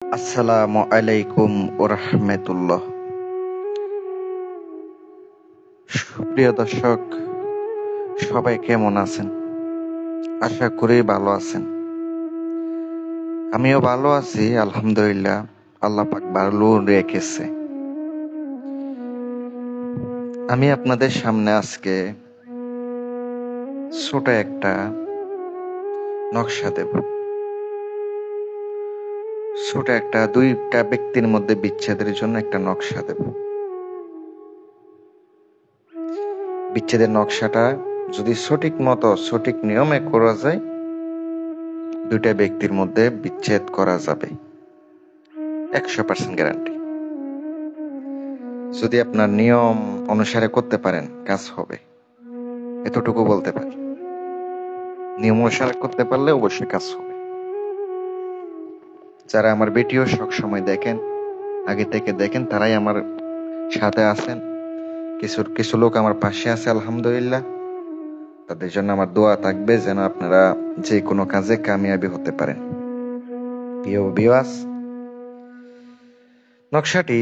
আসসালামু আলাইকুম ওরহমতুল্লাহ। সুপ্রিয় দর্শক, সবাই কেমন আছেন? আশা করি ভালো আছেন। আমিও ভালো আছি, আলহামদুলিল্লাহ। আল্লাহ পাক ভালো রেখেছে। আমি আপনাদের সামনে আজকে ছোট একটা নকশা দেব। ছোট একটা দুইটা ব্যক্তির মধ্যে বিচ্ছেদের জন্য একটা নকশা দেব। বিচ্ছেদের নকশাটা যদি সঠিক মতো সঠিক নিয়মে করা যায়, দুইটা ব্যক্তির মধ্যে বিচ্ছেদ করা যাবে, 100% গ্যারান্টি। যদি আপনার নিয়ম অনুসারে করতে পারেন, কাজ হবে, এতটুকু বলতে পারি। নিয়ম অনুসারে করতে পারলে অবশ্যই কাজ হবে। যারা আমার ভিডিও সবসময় দেখেন, আগে থেকে দেখেন, তারাই আমার সাথে আছেন। কিছু লোক আমার পাশে আছে, আলহামদুলিল্লাহ। তাদের জন্য আমার দোয়া থাকবে যেন আপনারা যে কোনো কাজে কামিয়াবি হতে পারেন। প্রিয় ভিউয়ার্স, নকশাটি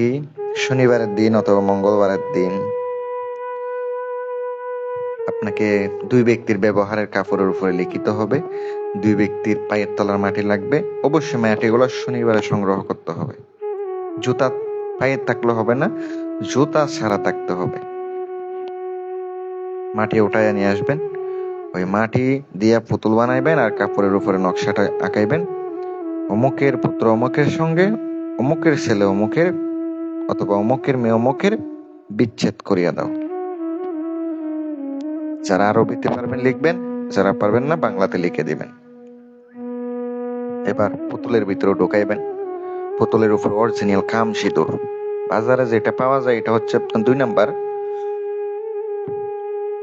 শনিবারের দিন অথবা মঙ্গলবারের দিন আপনাকে দুই ব্যক্তির ব্যবহারের কাপড়ের উপরে লিখিত হবে। দুই ব্যক্তির পায়ের তলার মাটি লাগবে। অবশ্যই মাটিগুলো শনিবারে সংগ্রহ করতে হবে। জুতা পায়ে থাকলে হবে না, জুতা ছাড়া থাকতে হবে। মাটি উঠাইয়া নিয়ে আসবেন। ওই মাটি দিয়া পুতুল বানাইবেন আর কাপড়ের উপরে নকশাটা আঁকাইবেন। অমুকের পুত্র অমুকের সঙ্গে, অমুকের ছেলে অমুকের, অথবা অমুকের মেয়ে অমুকের বিচ্ছেদ করিয়া দাও। যারা আরবিতে পারবেন লিখবেন, যারা পারবেন না বাংলাতে লিখে দিবেন। এবার পুতুলের ভিতরে ঢুকাইবেন। পুতুলের উপর অরিজিনাল খাম সিঁদুর, বাজারে যেটা পাওয়া যায় এটা হচ্ছে 2 নাম্বার,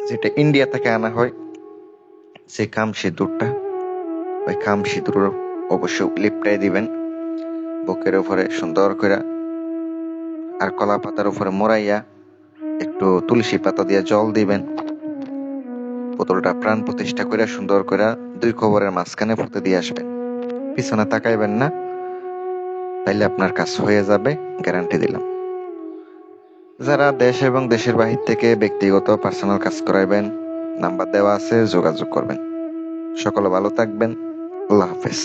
যেটা ইন্ডিয়া থেকে আনা হয়, যে খাম সিঁদুরটা, ওই খাম সিঁদুর অবশ্যই লিপটাই দিবেন বুকের উপরে সুন্দর করে। আর কলা পাতার উপরে মোড়াইয়া একটু তুলসী পাতা দিয়ে জল দিবেন। পুতুলটা প্রাণ প্রতিষ্ঠা করে সুন্দর করে দুই কবরের মাঝখানে পুঁতে দিয়ে আসবেন। পিছনে তাকাইবেন না, তাইলে আপনার কাজ হয়ে যাবে, গ্যারান্টি দিলাম। যারা দেশ এবং দেশের বাহির থেকে ব্যক্তিগত পার্সোনাল কাজ করাইবেন, নাম্বার দেওয়া আছে, যোগাযোগ করবেন। সকলে ভালো থাকবেন। আল্লাহ হাফেজ।